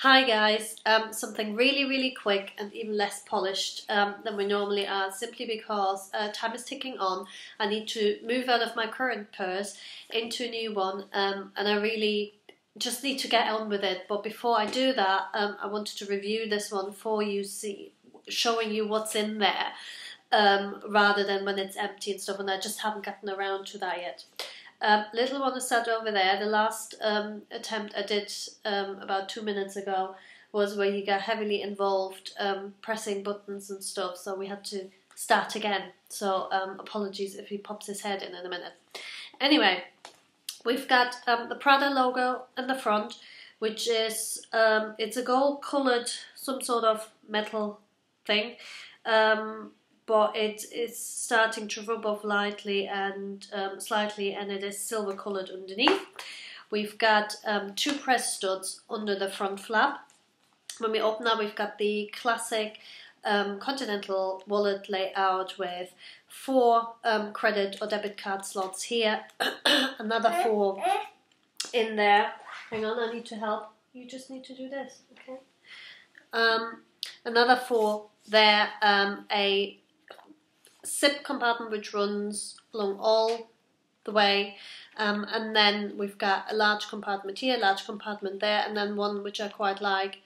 Hi guys, something really quick and even less polished than we normally are, simply because time is ticking on. I need to move out of my current purse into a new one, and I really just need to get on with it. But before I do that, I wanted to review this one for you, showing you what's in there, rather than when it's empty and stuff, and I just haven't gotten around to that yet. Little one is sat over there. The last attempt I did about 2 minutes ago was where he got heavily involved pressing buttons and stuff, so we had to start again. So apologies if he pops his head in a minute. Anyway, we've got the Prada logo in the front, which is, it's a gold coloured, some sort of metal thing. But it is starting to rub off lightly and slightly, and it is silver coloured underneath. We've got 2 press studs under the front flap. When we open that, we've got the classic Continental wallet layout with 4 credit or debit card slots here, another 4 in there. Hang on, I need to help. You just need to do this, okay? Another 4 there, a zip compartment which runs along all the way, and then we've got a large compartment here, large compartment there, and then one which I quite like,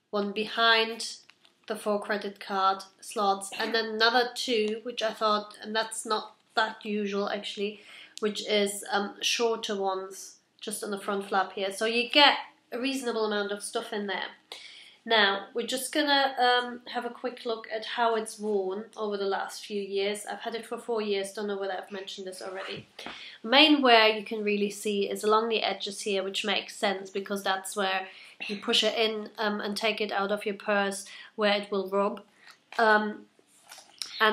one behind the 4 credit card slots, and then another 2 which I thought, and that's not that usual actually, which is shorter ones just on the front flap here, so you get a reasonable amount of stuff in there. Now, we're just going to have a quick look at how it's worn over the last few years. I've had it for 4 years, don't know whether I've mentioned this already. Main wear you can really see is along the edges here, which makes sense because that's where you push it in and take it out of your purse, where it will rub. And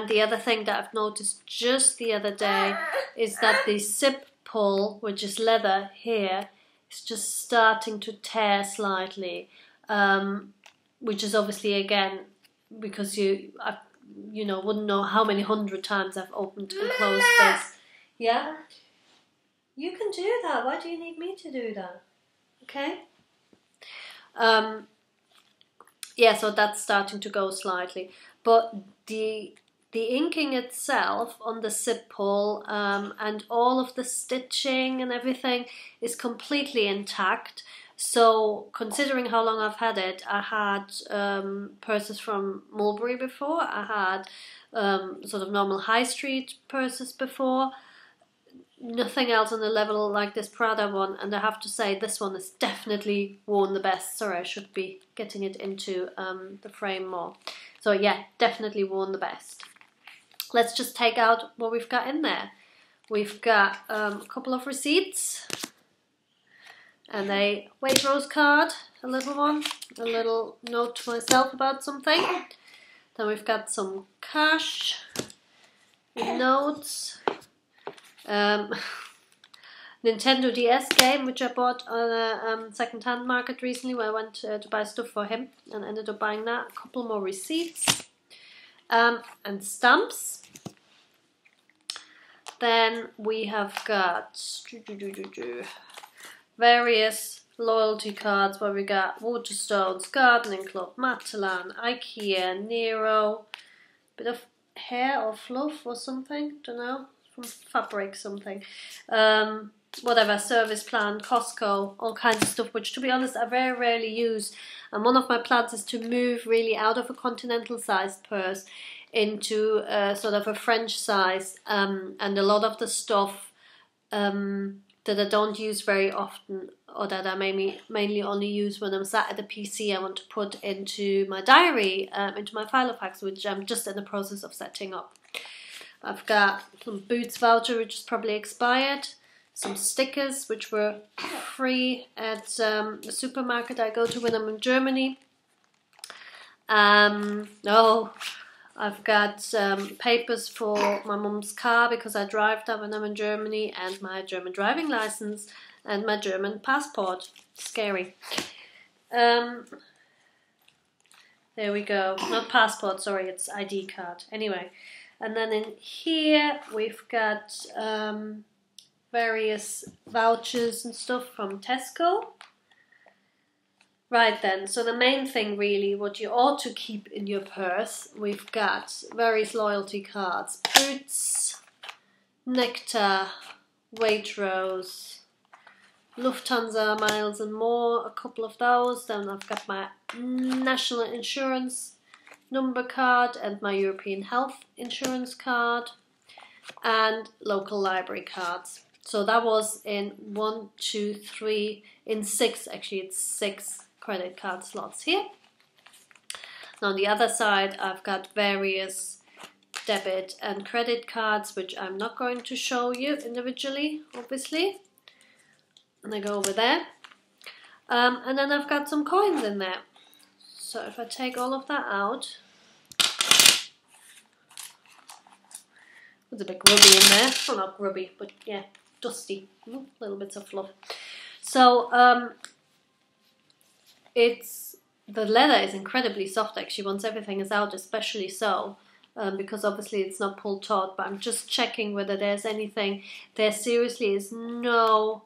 the other thing that I've noticed just the other day is that the zip pull, which is leather here, is just starting to tear slightly. Which is obviously, again, because you wouldn't know how many 100 times I've opened and closed this. Yeah? You can do that. Why do you need me to do that? Okay? Yeah, so that's starting to go slightly. But the inking itself on the zip pull and all of the stitching and everything is completely intact. So, considering how long I've had it, I had purses from Mulberry before, I had sort of normal high street purses before, nothing else on the level like this Prada one, and I have to say this one is definitely worn the best. Sorry, I should be getting it into the frame more. So yeah, definitely worn the best. Let's just take out what we've got in there. We've got a couple of receipts. And a Waitrose card, a little one, a little note to myself about something. Then we've got some cash, notes, Nintendo DS game, which I bought on a second-hand market recently, where I went to buy stuff for him and ended up buying that. A couple more receipts, and stamps. Then we have got various loyalty cards where we got Waterstones, Gardening Club, Matalan, IKEA, Nero, bit of hair or fluff or something, don't know, from fabric something, whatever, Service Plan, Costco, all kinds of stuff, which to be honest I very rarely use. And one of my plans is to move really out of a continental sized purse into sort of a French size, and a lot of the stuff that I don't use very often, or that I mainly only use when I'm sat at the PC, I want to put into my diary, into my Filofax, which I'm just in the process of setting up. I've got some Boots voucher, which is probably expired, some stickers, which were free at the supermarket I go to when I'm in Germany. I've got papers for my mum's car because I drive that when I'm in Germany, and my German driving license and my German passport. Scary. There we go. Not passport, sorry, it's ID card. Anyway, and then in here we've got various vouchers and stuff from Tesco. Right then, so the main thing really, what you ought to keep in your purse, we've got various loyalty cards, Boots, Nectar, Waitrose, Lufthansa Miles and More, a couple of those. Then I've got my national insurance number card and my European health insurance card and local library cards. So that was in 1, 2, 3, in 6, actually it's 6 credit card slots here. Now on the other side I've got various debit and credit cards, which I'm not going to show you individually, obviously. And I go over there. And then I've got some coins in there. So if I take all of that out, it's a bit grubby in there. Well, not grubby, but yeah, dusty. Little bits of fluff. So the leather is incredibly soft actually once everything is out, especially so. Because obviously it's not pulled taut, but I'm just checking whether there's anything. There seriously is not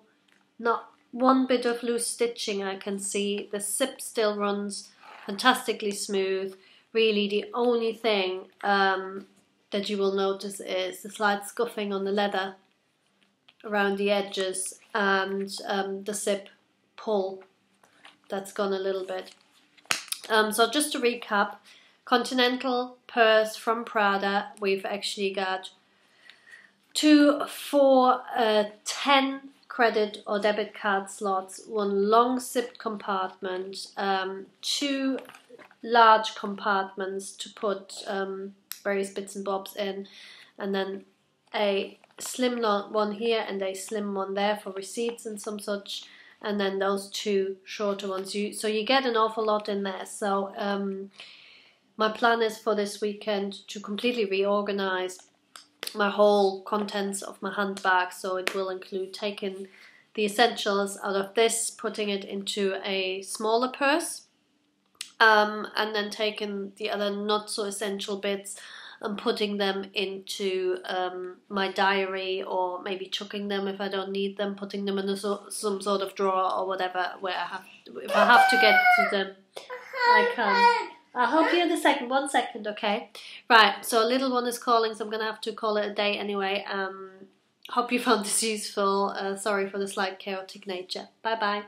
one bit of loose stitching I can see. The zip still runs fantastically smooth. Really the only thing that you will notice is the slight scuffing on the leather around the edges and the zip pull. That's gone a little bit. So just to recap, Continental Purse from Prada, we've actually got 2, 4, 10 credit or debit card slots, 1 long zipped compartment, 2 large compartments to put various bits and bobs in, and then a slim one here and a slim one there for receipts and some such, and then those 2 shorter ones. So you get an awful lot in there. So my plan is for this weekend to completely reorganize my whole contents of my handbag. So it will include taking the essentials out of this, putting it into a smaller purse, and then taking the other not so essential bits and putting them into my diary, or maybe chucking them if I don't need them, putting them in some sort of drawer or whatever, where if I have to get to them, I can. I'll help you in a second. 1 second, okay? Right, so a little one is calling, so I'm going to have to call it a day anyway. Hope you found this useful. Sorry for the slight chaotic nature. Bye-bye.